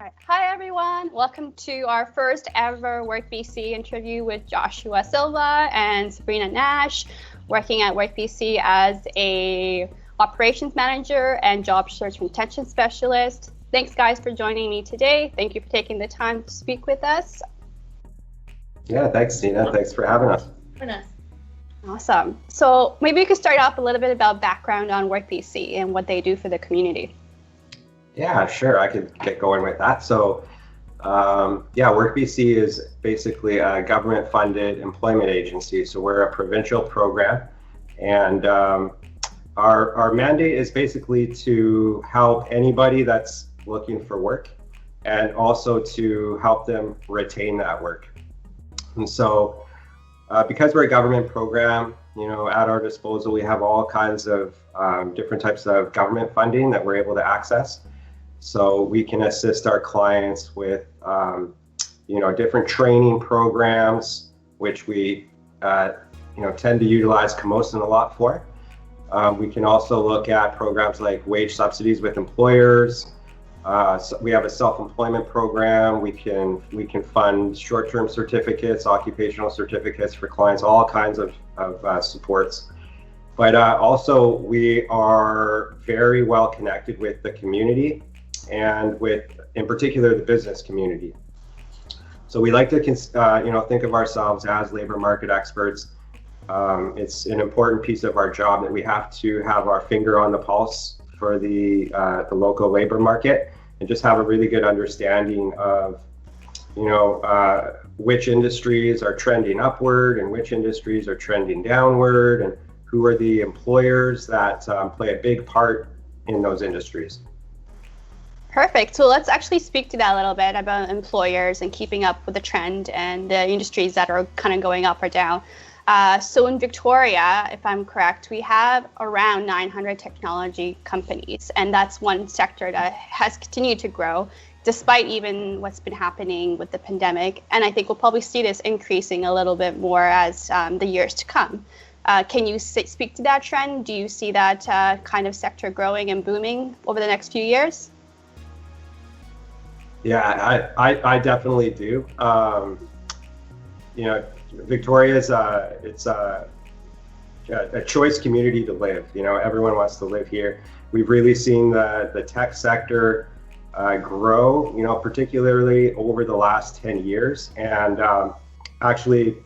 Right. Hi, everyone. Welcome to our first ever WorkBC interview with Joshua Silva and Sabrina Nash, working at WorkBC as a operations manager and job search retention specialist. Thanks, guys, for joining me today. Thank you for taking the time to speak with us. Yeah, thanks, Tina. Thanks for having us. Awesome. So maybe you could start off a little bit about background on WorkBC and what they do for the community. Yeah, sure. I could get going with that. So, WorkBC is basically a government-funded employment agency. So we're a provincial program, and our mandate is basically to help anybody that's looking for work, and also to help them retain that work. And so, because we're a government program, at our disposal, we have all kinds of different types of government funding that we're able to access. So we can assist our clients with, different training programs, which we, tend to utilize Camosun a lot for. We can also look at programs like wage subsidies with employers. So we have a self-employment program. We can fund short-term certificates, occupational certificates for clients, all kinds of supports. But also we are very well connected with the community and with, in particular, the business community. So we like to, think of ourselves as labor market experts. It's an important piece of our job that we have to have our finger on the pulse for the local labor market and just have a really good understanding of, which industries are trending upward and which industries are trending downward, and who are the employers that play a big part in those industries. Perfect. So let's actually speak to that a little bit about employers and keeping up with the trend and the industries that are kind of going up or down. So in Victoria, if I'm correct, we have around 900 technology companies, and that's one sector that has continued to grow despite even what's been happening with the pandemic. And I think we'll probably see this increasing a little bit more as the years to come. Can you speak to that trend? Do you see that kind of sector growing and booming over the next few years? Yeah, I definitely do. Victoria is it's a choice community to live. Everyone wants to live here. We've really seen the tech sector grow, particularly over the last 10 years. And actually,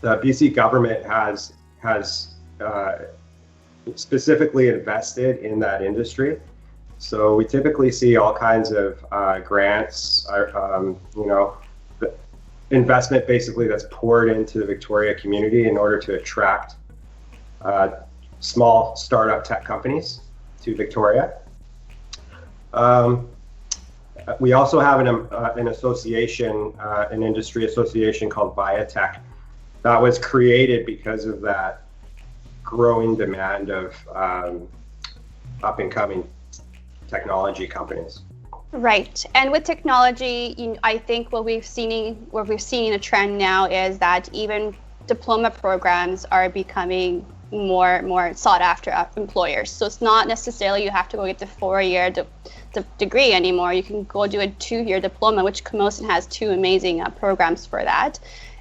the BC government has specifically invested in that industry. So we typically see all kinds of grants, the investment basically that's poured into the Victoria community in order to attract small startup tech companies to Victoria. We also have an association, an industry association called Viatech that was created because of that growing demand of up and coming technology companies. Right. And with technology, I think what we've seen a trend now is that even diploma programs are becoming more sought after employers. So it's not necessarily you have to go get the 4-year degree anymore. You can go do a 2-year diploma, which Camosun has 2 amazing programs for that.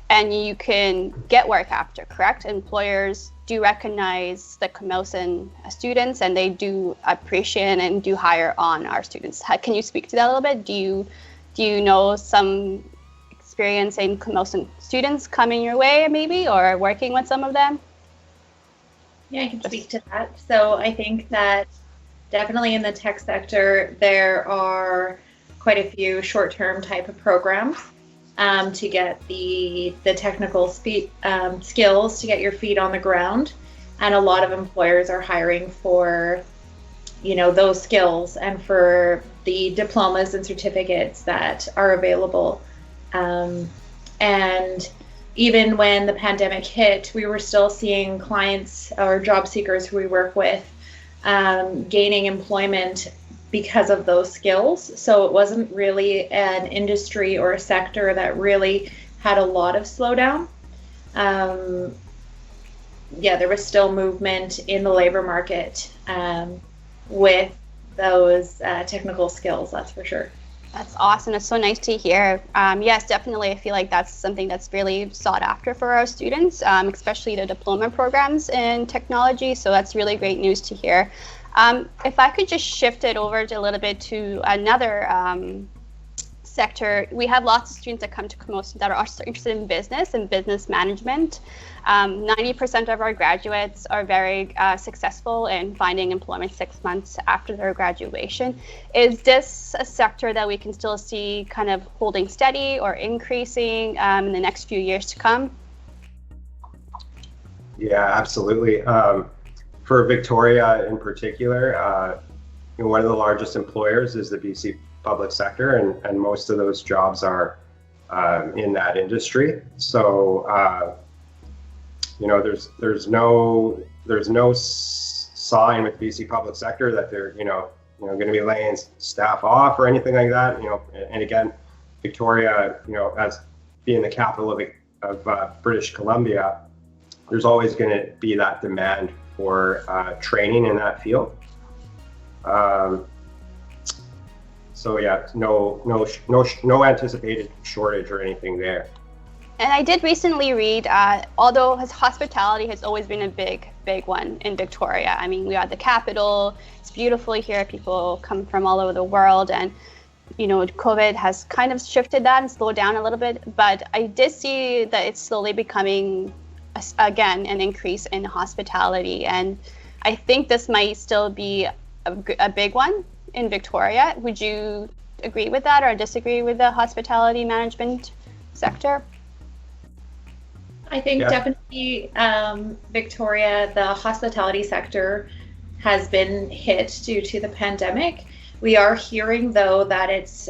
And you can get work after, correct? Employers do recognize the Camosun students, and they do appreciate and do hire on our students. Can you speak to that a little bit? Do you know some experience in Camosun students coming your way, maybe, or working with some of them? Yeah, I can speak to that. So I think that definitely in the tech sector, there are quite a few short-term type of programs to get the technical skills, to get your feet on the ground. And a lot of employers are hiring for, those skills and for the diplomas and certificates that are available. And even when the pandemic hit, we were still seeing clients or job seekers who we work with gaining employment because of those skills. So it wasn't really an industry or a sector that really had a lot of slowdown. There was still movement in the labor market with those technical skills, that's for sure. That's awesome. It's so nice to hear. Yes, definitely. I feel like that's something that's really sought after for our students, especially the diploma programs in technology. So that's really great news to hear. If I could just shift it over a little bit to another sector, we have lots of students that come to Camosun that are also interested in business and business management. 90% of our graduates are very successful in finding employment 6 months after their graduation. Is this a sector that we can still see kind of holding steady or increasing in the next few years to come? Yeah, absolutely. For Victoria in particular, one of the largest employers is the BC public sector, and most of those jobs are in that industry. So there's no sign with BC public sector that they're going to be laying staff off or anything like that. And again, Victoria, as being the capital of British Columbia, there's always going to be that demand for training in that field. So yeah, no anticipated shortage or anything there. And I did recently read, although hospitality has always been a big one in Victoria. I mean, we are the capital. It's beautiful here. People come from all over the world, and COVID has kind of shifted that and slowed down a little bit. But I did see that it's slowly becoming, again, an increase in hospitality, and I think this might still be a big one in Victoria. Would you agree with that or disagree with the hospitality management sector? I think definitely Victoria, the hospitality sector has been hit due to the pandemic. We are hearing though that it's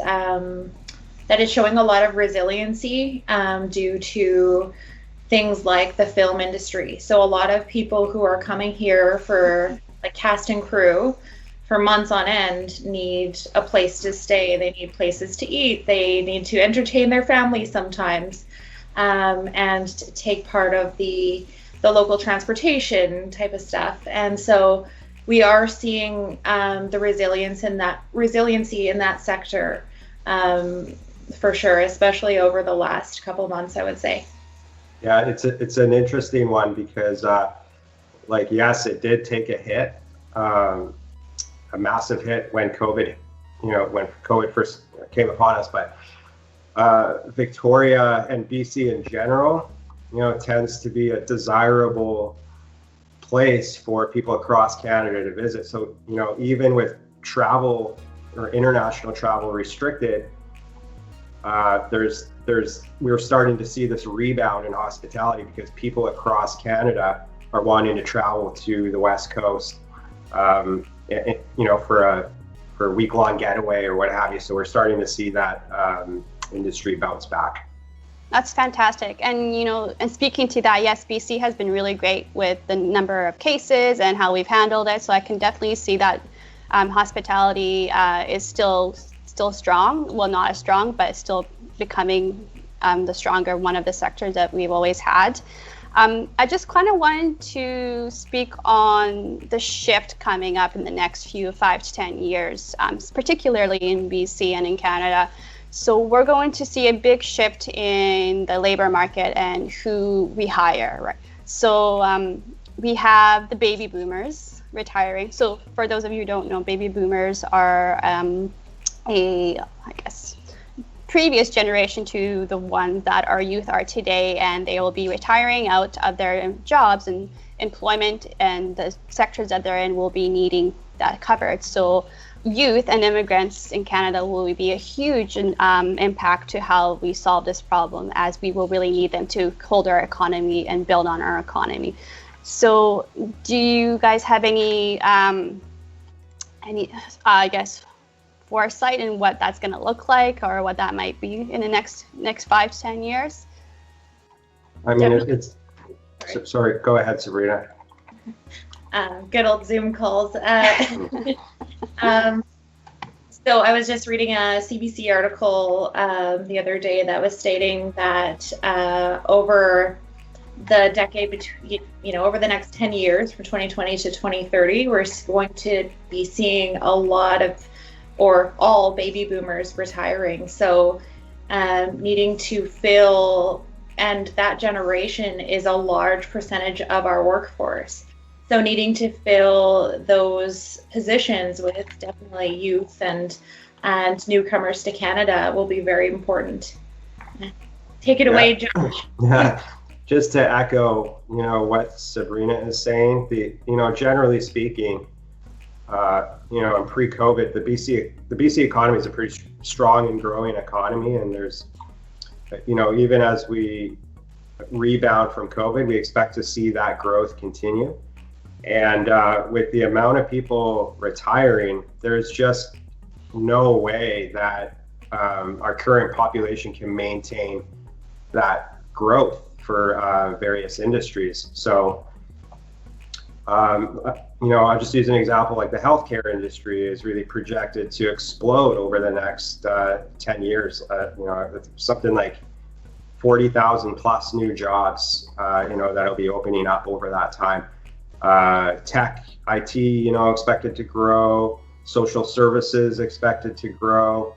showing a lot of resiliency due to things like the film industry. So a lot of people who are coming here for like cast and crew for months on end need a place to stay. They need places to eat. They need to entertain their families sometimes, and take part of the local transportation type of stuff. And so we are seeing the resiliency in that sector for sure, especially over the last couple of months, I would say. Yeah, it's an interesting one because, yes, it did take a hit, a massive hit when COVID first came upon us. But Victoria and BC in general, tends to be a desirable place for people across Canada to visit. So, even with travel or international travel restricted, we're starting to see this rebound in hospitality because people across Canada are wanting to travel to the West Coast, for a week-long getaway or what have you. So we're starting to see that industry bounce back. That's fantastic. And, and speaking to that, yes, BC has been really great with the number of cases and how we've handled it. So I can definitely see that hospitality is still strong. Well, not as strong, but still becoming the stronger one of the sectors that we've always had. I just kind of wanted to speak on the shift coming up in the next 5 to 10 years, particularly in BC and in Canada. So we're going to see a big shift in the labor market and who we hire, right? So we have the baby boomers retiring. So for those of you who don't know, baby boomers are previous generation to the ones that our youth are today, and they will be retiring out of their jobs and employment, and the sectors that they're in will be needing that covered. So youth and immigrants in Canada will be a huge impact to how we solve this problem, as we will really need them to hold our economy and build on our economy. So do you guys have any foresight in what that's going to look like, or what that might be in the next 5 to 10 years? I mean, sorry, go ahead, Sabrina. Good old Zoom calls. So I was just reading a CBC article the other day that was stating that over the decade between, over the next 10 years, from 2020 to 2030, we're going to be seeing a lot of or all baby boomers retiring. So needing to fill, and that generation is a large percentage of our workforce. So needing to fill those positions with definitely youth and newcomers to Canada will be very important. Take it away, Josh. Yeah. Just to echo, what Sabrina is saying, generally speaking, in pre-COVID, the BC economy is a pretty strong and growing economy, and there's, even as we rebound from COVID, we expect to see that growth continue. And with the amount of people retiring, there's just no way that our current population can maintain that growth for various industries. So, I'll just use an example, like the healthcare industry is really projected to explode over the next 10 years. Something like 40,000 plus new jobs, that'll be opening up over that time. Tech, IT, expected to grow. Social services expected to grow.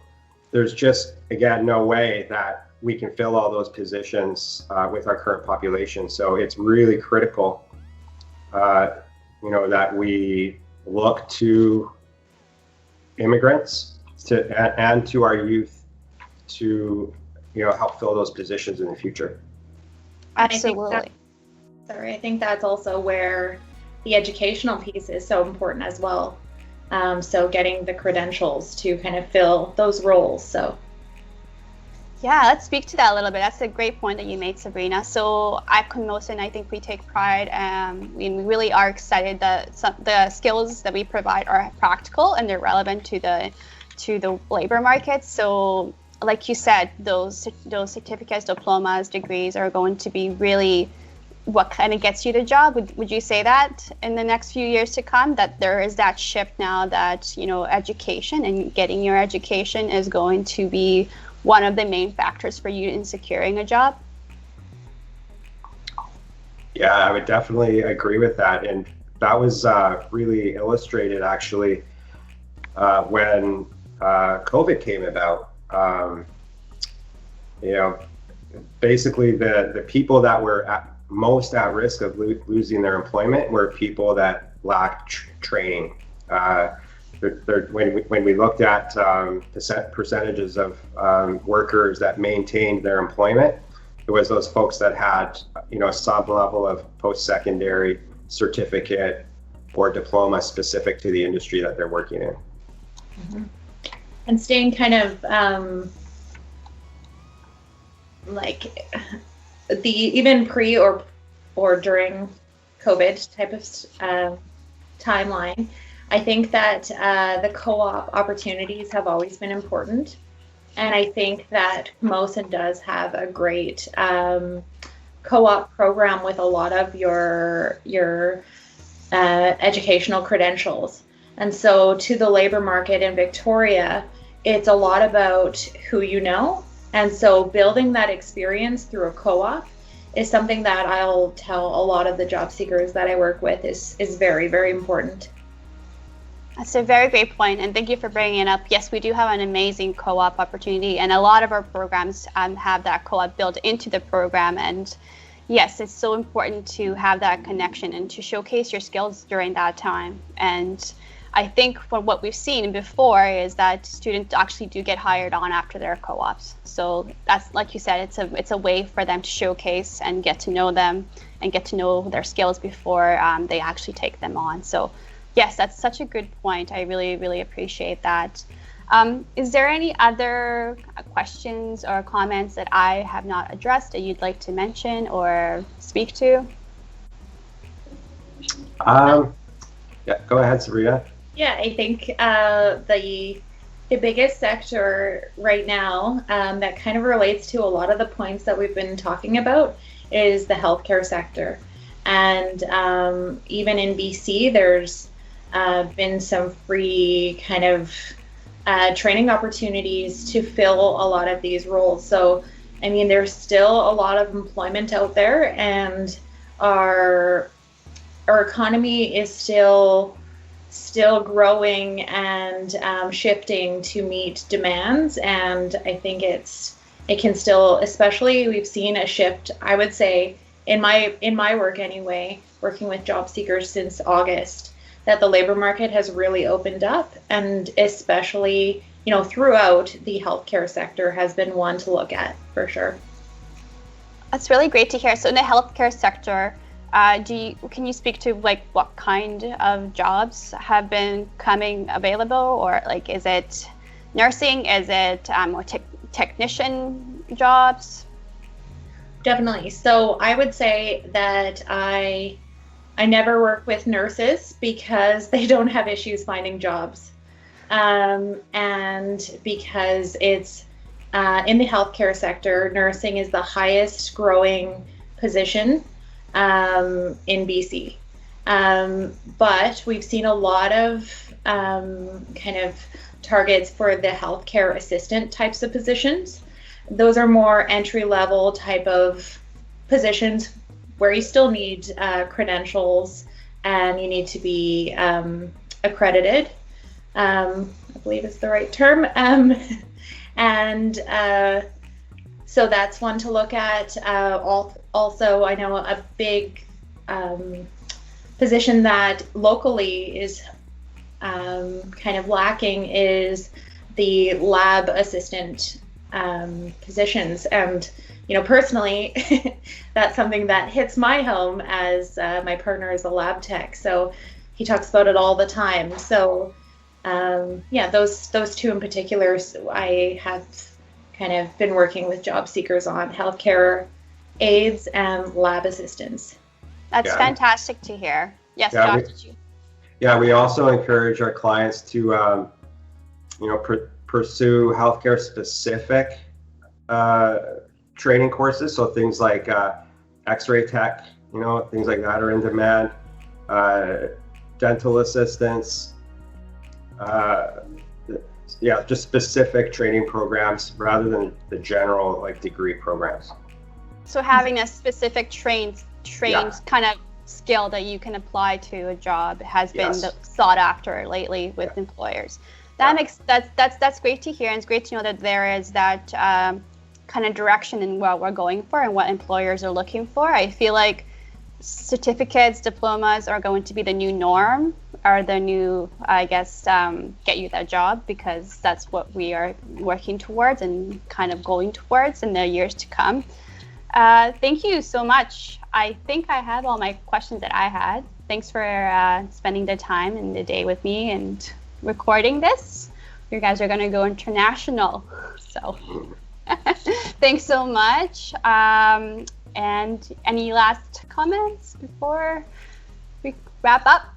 There's just, again, no way that we can fill all those positions with our current population. So it's really critical, that we look to immigrants and to our youth to, help fill those positions in the future. Absolutely. I think that's also where the educational piece is so important as well. So getting the credentials to kind of fill those roles. So. Yeah, let's speak to that a little bit. That's a great point that you made, Sabrina. So at Camosun, I think we take pride and we really are excited that the skills that we provide are practical and they're relevant to the labor market. So like you said, those certificates, diplomas, degrees are going to be really what kind of gets you the job. Would you say that in the next few years to come, that there is that shift now that, education and getting your education is going to be one of the main factors for you in securing a job? Yeah, I would definitely agree with that. And that was really illustrated actually when COVID came about. Basically the people that were most at risk of losing their employment were people that lacked training. When we looked at percentages of workers that maintained their employment, it was those folks that had some level of post-secondary certificate or diploma specific to the industry that they're working in. Mm-hmm. And staying kind of like the even pre or during COVID type of timeline, I think that the co-op opportunities have always been important. And I think that Camosun does have a great co-op program with a lot of your educational credentials. And so to the labor market in Victoria, it's a lot about who you know. And so building that experience through a co-op is something that I'll tell a lot of the job seekers that I work with is very, very important. That's a very great point, and thank you for bringing it up. Yes, we do have an amazing co-op opportunity, and a lot of our programs have that co-op built into the program. And yes, it's so important to have that connection and to showcase your skills during that time. And I think from what we've seen before is that students actually do get hired on after their co-ops. So that's, like you said, it's a way for them to showcase and get to know them and get to know their skills before they actually take them on. So yes, that's such a good point. I really, really appreciate that. Is there any other questions or comments that I have not addressed that you'd like to mention or speak to? Yeah, go ahead, Sabrina. Yeah, I think the biggest sector right now that kind of relates to a lot of the points that we've been talking about is the healthcare sector. And even in BC, there's been some free kind of training opportunities to fill a lot of these roles. So, I mean, there's still a lot of employment out there, and our economy is still still growing and shifting to meet demands. And I think it can still, especially we've seen a shift, I would say, in my work anyway, working with job seekers since August, that the labor market has really opened up, and especially, throughout the healthcare sector has been one to look at for sure. That's really great to hear. So in the healthcare sector, can you speak to like what kind of jobs have been coming available, or like is it nursing, is it more technician jobs? Definitely. So I would say that I never work with nurses because they don't have issues finding jobs, and because it's in the healthcare sector, nursing is the highest growing position in BC. But we've seen a lot of kind of targets for the healthcare assistant types of positions. Those are more entry level type of positions where you still need credentials and you need to be accredited. I believe is the right term. And so that's one to look at. Also, I know a big position that locally is kind of lacking is the lab assistant positions. And, personally, that's something that hits my home as my partner is a lab tech. So he talks about it all the time. So those two in particular, I have kind of been working with job seekers on healthcare aides and lab assistants. That's fantastic to hear. Yes, Josh, did you? Yeah, we also encourage our clients to, pursue healthcare specific training courses. So things like X-ray tech, things like that are in demand. Dental assistants. Just specific training programs rather than the general degree programs. So having a specific trained kind of skill that you can apply to a job has been sought after lately with employers. That's great to hear, and it's great to know that there is that kind of direction in what we're going for and what employers are looking for. I feel like certificates, diplomas are going to be the new norm, or the new, get you that job, because that's what we are working towards and kind of going towards in the years to come. Thank you so much. I think I have all my questions that I had. Thanks for spending the time and the day with me and recording this. You guys are going to go international, so thanks so much. And any last comments before we wrap up?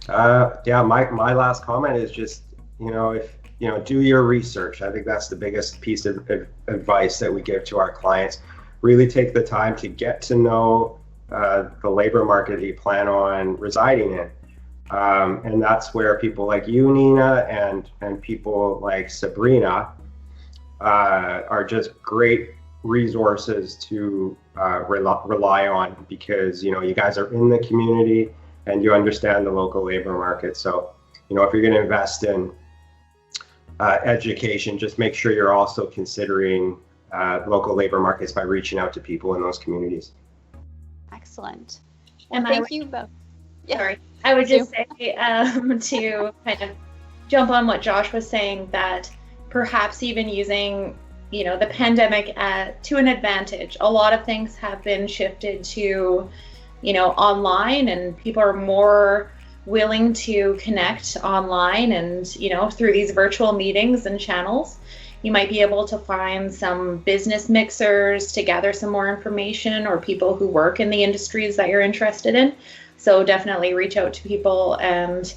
My last comment is just, do your research. I think that's the biggest piece of advice that we give to our clients. Really take the time to get to know the labor market that you plan on residing in. And that's where people like you, Nina, and people like Sabrina are just great resources to rely on, because you guys are in the community and you understand the local labor market. So if you're going to invest in education, just make sure you're also considering local labor markets by reaching out to people in those communities. Excellent. And thank you both. Yeah. Sorry, I would just say to kind of jump on what Josh was saying, that perhaps even using the pandemic to an advantage. A lot of things have been shifted to, online, and people are more willing to connect online and, through these virtual meetings and channels. You might be able to find some business mixers to gather some more information, or people who work in the industries that you're interested in. So definitely reach out to people and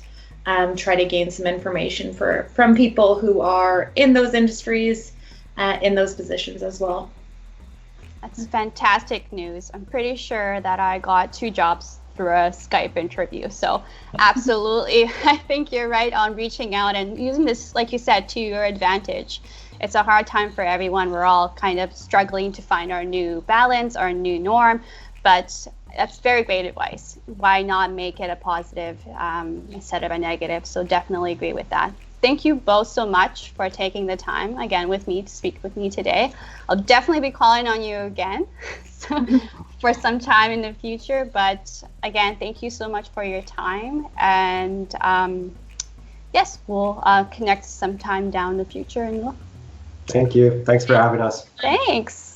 try to gain some information from people who are in those industries, in those positions as well. That's fantastic news. I'm pretty sure that I got 2 jobs through a Skype interview. So absolutely, I think you're right on reaching out and using this, like you said, to your advantage. It's a hard time for everyone. We're all kind of struggling to find our new balance, our new norm, but that's very great advice. Why not make it a positive instead of a negative? So definitely agree with that. Thank you both so much for taking the time again with me to speak with me today. I'll definitely be calling on you again for some time in the future. But again, thank you so much for your time. And yes, we'll connect sometime down the future. And Thank you. Thanks for having us. Thanks.